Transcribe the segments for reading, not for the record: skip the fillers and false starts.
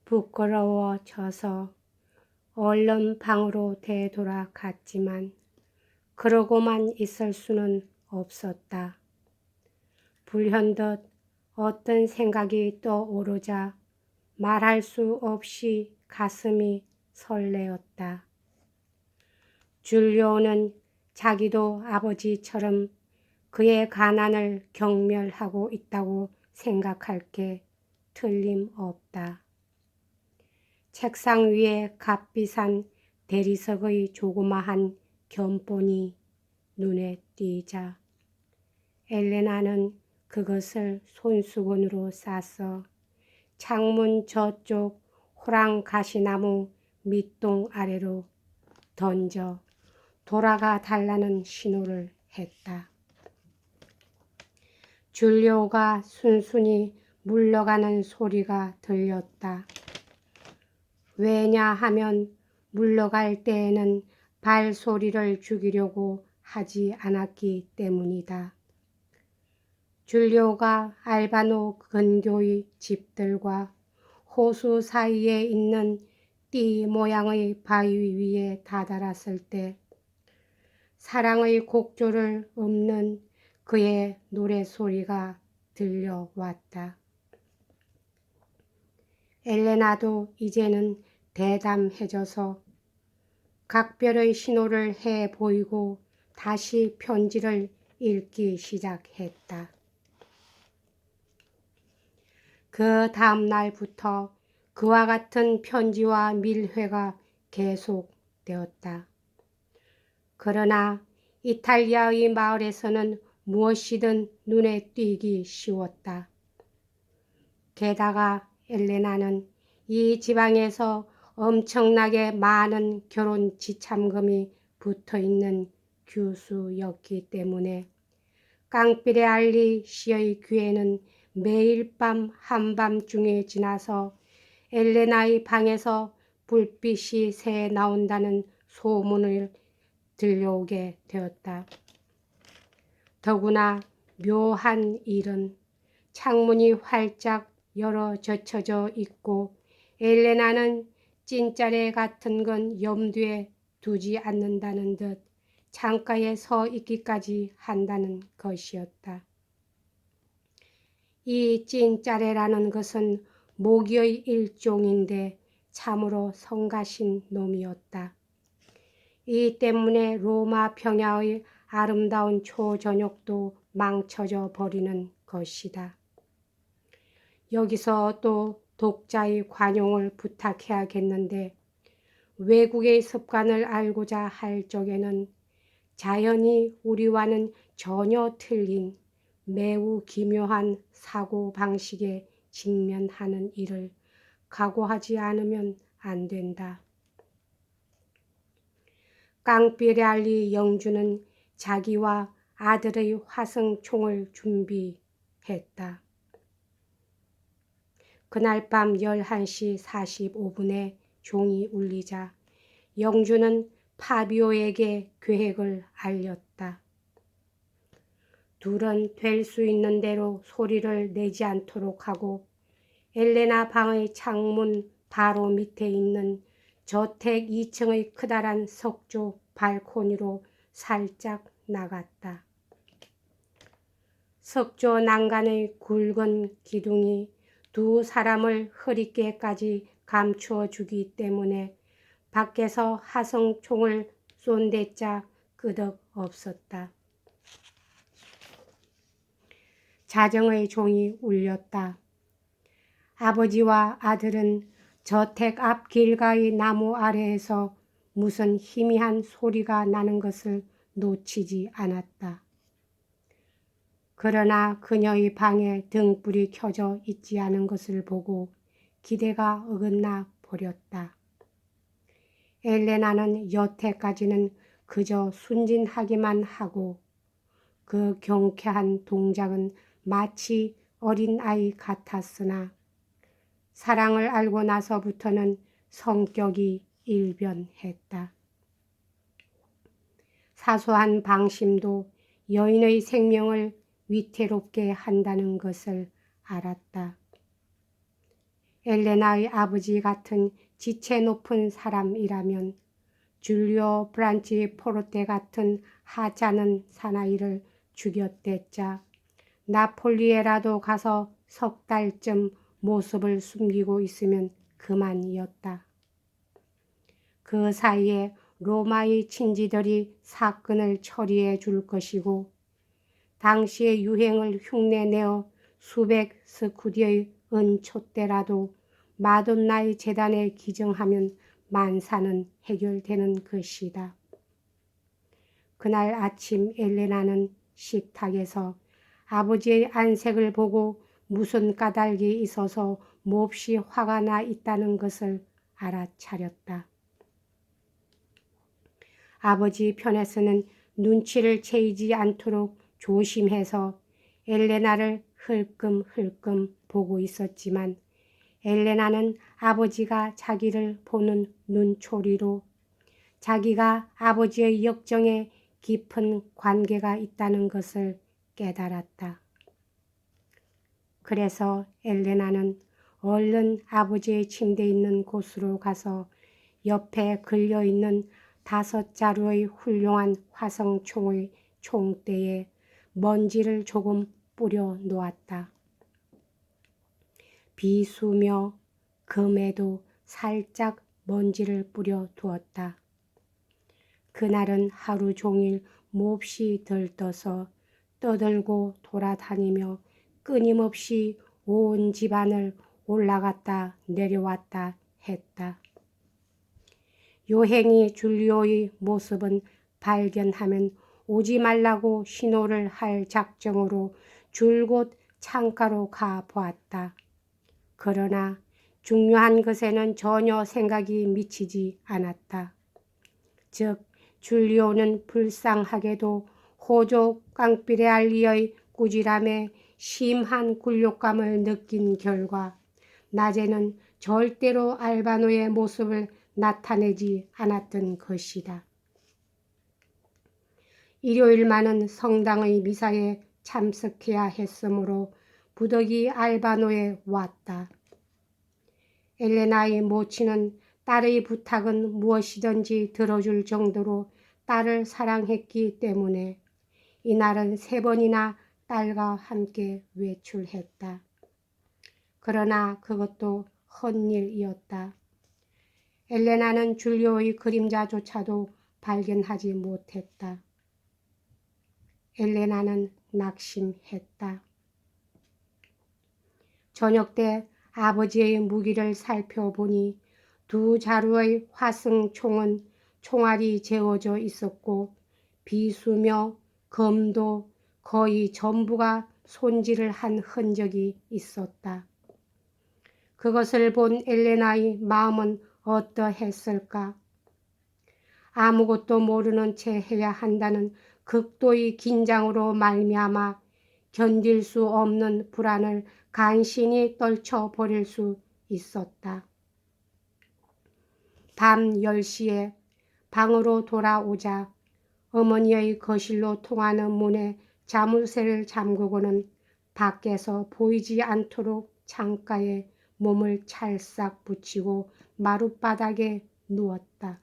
부끄러워져서 얼른 방으로 되돌아갔지만 그러고만 있을 수는 없었다. 불현듯 어떤 생각이 떠오르자 말할 수 없이 가슴이 설레었다. 줄리오는 자기도 아버지처럼 그의 가난을 경멸하고 있다고 생각할 게 틀림없다. 책상 위에 값비싼 대리석의 조그마한 견본이 눈에 띄자 엘레나는 그것을 손수건으로 싸서 창문 저쪽 호랑 가시나무 밑동 아래로 던져 돌아가 달라는 신호를 했다. 줄리오가 순순히 물러가는 소리가 들렸다. 왜냐하면 물러갈 때에는 발소리를 죽이려고 하지 않았기 때문이다. 줄리오가 알바노 근교의 집들과 호수 사이에 있는 띠 모양의 바위 위에 다다랐을 때 사랑의 곡조를 읊는 그의 노래소리가 들려왔다. 엘레나도 이제는 대담해져서 각별의 신호를 해 보이고 다시 편지를 읽기 시작했다. 그 다음 날부터 그와 같은 편지와 밀회가 계속되었다. 그러나 이탈리아의 마을에서는 무엇이든 눈에 띄기 쉬웠다. 게다가 엘레나는 이 지방에서 엄청나게 많은 결혼 지참금이 붙어있는 교수였기 때문에 깡피레 알리 씨의 귀에는 매일 밤 한밤중에 지나서 엘레나의 방에서 불빛이 새 나온다는 소문을 들려오게 되었다. 더구나 묘한 일은 창문이 활짝 열어 젖혀져 있고 엘레나는 찐짜레 같은 건 염두에 두지 않는다는 듯 창가에 서 있기까지 한다는 것이었다. 이 찐짜레라는 것은 모기의 일종인데 참으로 성가신 놈이었다. 이 때문에 로마 평야의 아름다운 초저녁도 망쳐져 버리는 것이다. 여기서 또 독자의 관용을 부탁해야겠는데 외국의 습관을 알고자 할 적에는 자연히 우리와는 전혀 틀린 매우 기묘한 사고방식에 직면하는 일을 각오하지 않으면 안 된다. 깡피레알리 영주는 자기와 아들의 화승총을 준비했다. 그날 밤 11시 45분에 종이 울리자 영주는 파비오에게 계획을 알렸다. 둘은 될 수 있는 대로 소리를 내지 않도록 하고 엘레나 방의 창문 바로 밑에 있는 저택 2층의 크다란 석조 발코니로 살짝 나갔다. 석조 난간의 굵은 기둥이 두 사람을 허리께까지 감추어 주기 때문에 밖에서 화성총을 쏜 데짜 끄덕 없었다. 자정의 종이 울렸다. 아버지와 아들은 저택 앞 길가의 나무 아래에서 무슨 희미한 소리가 나는 것을 놓치지 않았다. 그러나 그녀의 방에 등불이 켜져 있지 않은 것을 보고 기대가 어긋나 버렸다. 엘레나는 여태까지는 그저 순진하기만 하고 그 경쾌한 동작은 마치 어린아이 같았으나 사랑을 알고 나서부터는 성격이 일변했다. 사소한 방심도 여인의 생명을 위태롭게 한다는 것을 알았다. 엘레나의 아버지 같은 지체 높은 사람이라면 줄리오 브란치 포르테 같은 하찮은 사나이를 죽였댔자 나폴리에라도 가서 석 달쯤 모습을 숨기고 있으면 그만이었다. 그 사이에 로마의 친지들이 사건을 처리해 줄 것이고 당시의 유행을 흉내내어 수백 스쿠디의 은촛대라도 마돈나의 재단에 기증하면 만사는 해결되는 것이다. 그날 아침 엘레나는 식탁에서 아버지의 안색을 보고 무슨 까닭이 있어서 몹시 화가 나 있다는 것을 알아차렸다. 아버지 편에서는 눈치를 채이지 않도록 조심해서 엘레나를 흘끔흘끔 보고 있었지만 엘레나는 아버지가 자기를 보는 눈초리로 자기가 아버지의 역정에 깊은 관계가 있다는 것을 깨달았다. 그래서 엘레나는 얼른 아버지의 침대 있는 곳으로 가서 옆에 걸려있는 5자루의 훌륭한 화성총의 총대에 먼지를 조금 뿌려 놓았다. 비수며 금에도 살짝 먼지를 뿌려 두었다. 그날은 하루 종일 몹시 들떠서 떠들고 돌아다니며 끊임없이 온 집안을 올라갔다 내려왔다 했다. 요행이 줄리오의 모습은 발견하면 오지 말라고 신호를 할 작정으로 줄곧 창가로 가 보았다. 그러나 중요한 것에는 전혀 생각이 미치지 않았다. 즉 줄리오는 불쌍하게도 호조 깡피레알리의 꾸지람에 심한 굴욕감을 느낀 결과 낮에는 절대로 알바노의 모습을 나타내지 않았던 것이다. 일요일만은 성당의 미사에 참석해야 했으므로 부득이 알바노에 왔다. 엘레나의 모친은 딸의 부탁은 무엇이든지 들어줄 정도로 딸을 사랑했기 때문에 이날은 3번이나 딸과 함께 외출했다. 그러나 그것도 헛일이었다. 엘레나는 줄리오의 그림자조차도 발견하지 못했다. 엘레나는 낙심했다. 저녁 때 아버지의 무기를 살펴보니 2자루의 화승총은 총알이 재워져 있었고 비수며 검도 거의 전부가 손질을 한 흔적이 있었다. 그것을 본 엘레나의 마음은 어떠했을까? 아무것도 모르는 채 해야 한다는 극도의 긴장으로 말미암아 견딜 수 없는 불안을 간신히 떨쳐버릴 수 있었다. 밤 10시에 방으로 돌아오자 어머니의 거실로 통하는 문에 자물쇠를 잠그고는 밖에서 보이지 않도록 창가에 몸을 찰싹 붙이고 마룻바닥에 누웠다.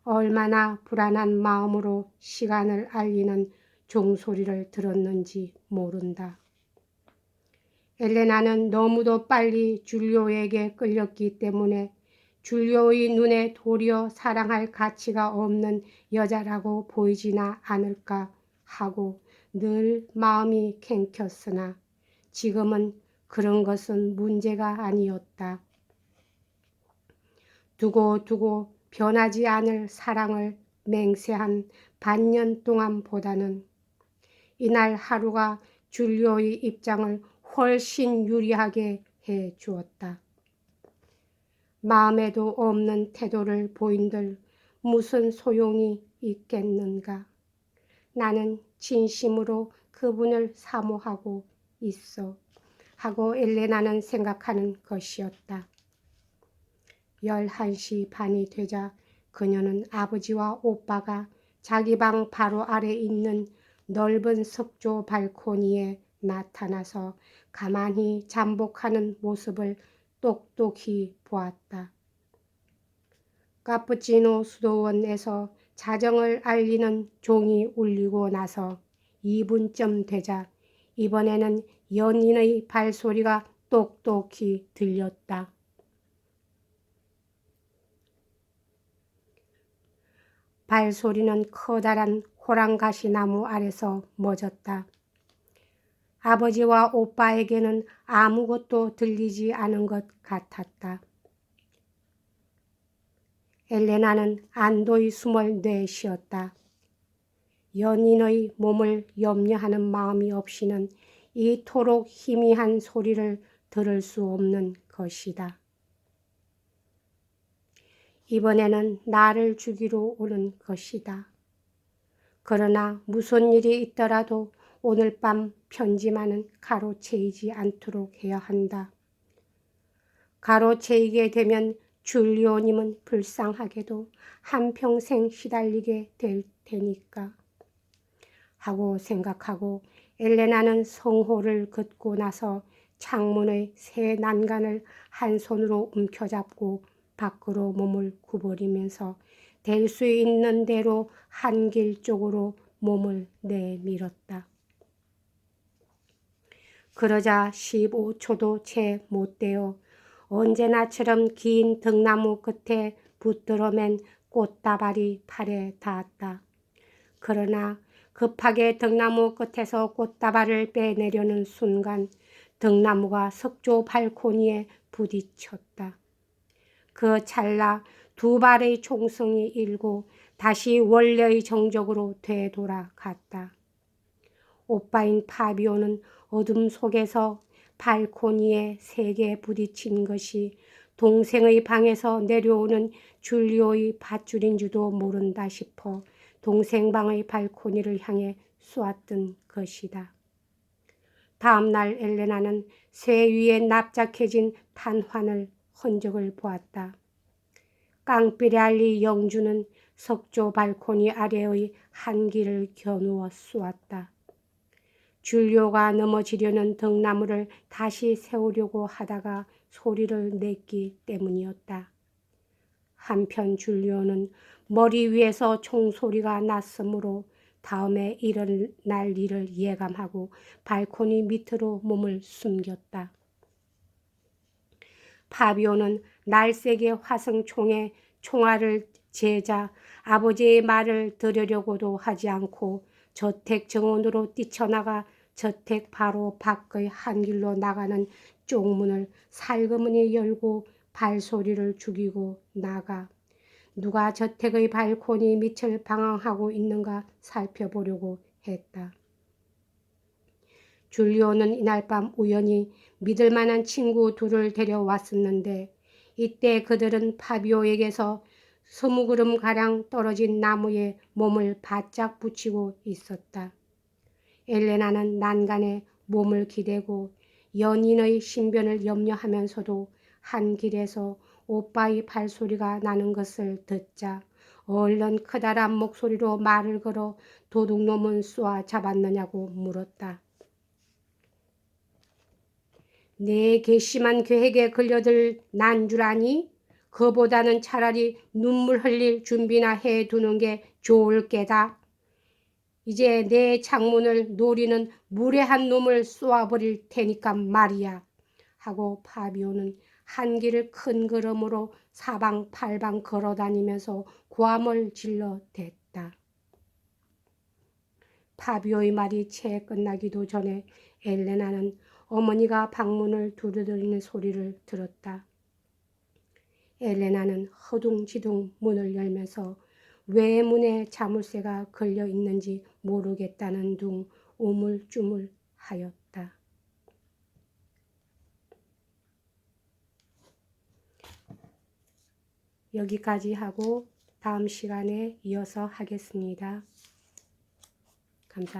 얼마나 불안한 마음으로 시간을 알리는 종소리를 들었는지 모른다. 엘레나는 너무도 빨리 줄리오에게 끌렸기 때문에 줄리오의 눈에 도리어 사랑할 가치가 없는 여자라고 보이지나 않을까 하고 늘 마음이 캥켰으나 지금은 그런 것은 문제가 아니었다. 두고두고 변하지 않을 사랑을 맹세한 반년 동안보다는 이날 하루가 줄리오의 입장을 훨씬 유리하게 해 주었다. 마음에도 없는 태도를 보인들 무슨 소용이 있겠는가. 나는 진심으로 그분을 사모하고 있어 하고 엘레나는 생각하는 것이었다. 11시 반이 되자 그녀는 아버지와 오빠가 자기 방 바로 아래 있는 넓은 석조 발코니에 나타나서 가만히 잠복하는 모습을 똑똑히 보았다. 카푸치노 수도원에서 자정을 알리는 종이 울리고 나서 2분쯤 되자 이번에는 연인의 발소리가 똑똑히 들렸다. 발소리는 커다란 호랑가시나무 아래서 멎었다. 아버지와 오빠에게는 아무것도 들리지 않은 것 같았다. 엘레나는 안도의 숨을 내쉬었다. 연인의 몸을 염려하는 마음이 없이는 이토록 희미한 소리를 들을 수 없는 것이다. 이번에는 나를 죽이러 오는 것이다. 그러나 무슨 일이 있더라도 오늘 밤 편지만은 가로채이지 않도록 해야 한다. 가로채이게 되면 줄리오님은 불쌍하게도 한평생 시달리게 될 테니까 하고 생각하고 엘레나는 성호를 긋고 나서 창문의 새 난간을 한 손으로 움켜잡고 밖으로 몸을 구부리면서 될 수 있는 대로 한길 쪽으로 몸을 내밀었다. 그러자 15초도 채 못 되어 언제나처럼 긴 등나무 끝에 붙들어맨 꽃다발이 팔에 닿았다. 그러나 급하게 등나무 끝에서 꽃다발을 빼내려는 순간 등나무가 석조 발코니에 부딪혔다. 그 찰나 두 발의 총성이 일고 다시 원래의 정적으로 되돌아갔다. 오빠인 파비오는 어둠 속에서 발코니에 세게 부딪힌 것이 동생의 방에서 내려오는 줄리오의 밧줄인 줄도 모른다 싶어 동생 방의 발코니를 향해 쏘았던 것이다. 다음 날 엘레나는 쇠 위에 납작해진 탄환을 흔적을 보았다. 깡피레알리 영주는 석조 발코니 아래의 한길을 겨누어 쏘았다. 줄리오가 넘어지려는 등나무를 다시 세우려고 하다가 소리를 냈기 때문이었다. 한편 줄리오는 머리 위에서 총소리가 났으므로 다음에 일어날 일을 예감하고 발코니 밑으로 몸을 숨겼다. 파비오는 날쌔게 화성총에 총알을 재자 아버지의 말을 들으려고도 하지 않고 저택 정원으로 뛰쳐나가 저택 바로 밖의 한길로 나가는 쪽문을 살그머니 열고 발소리를 죽이고 나가 누가 저택의 발코니 밑을 방황하고 있는가 살펴보려고 했다. 줄리오는 이날 밤 우연히 믿을 만한 친구 둘을 데려왔었는데 이때 그들은 파비오에게서 20그릇가량 떨어진 나무에 몸을 바짝 붙이고 있었다. 엘레나는 난간에 몸을 기대고 연인의 신변을 염려하면서도 한 길에서 오빠의 발소리가 나는 것을 듣자 얼른 크다란 목소리로 말을 걸어 도둑놈은 쏘아 잡았느냐고 물었다. 내 괘씸한 계획에 걸려들 난 줄 아니? 그보다는 차라리 눈물 흘릴 준비나 해두는 게 좋을 게다. 이제 내 창문을 노리는 무례한 놈을 쏘아버릴 테니까 말이야. 하고 파비오는 한길을 큰 걸음으로 사방팔방 걸어다니면서 고함을 질러댔다. 파비오의 말이 채 끝나기도 전에 엘레나는 어머니가 방문을 두드리는 소리를 들었다. 엘레나는 허둥지둥 문을 열면서 왜 문에 자물쇠가 걸려 있는지 모르겠다는 둥 우물쭈물하였다. 여기까지 하고 다음 시간에 이어서 하겠습니다. 감사합니다.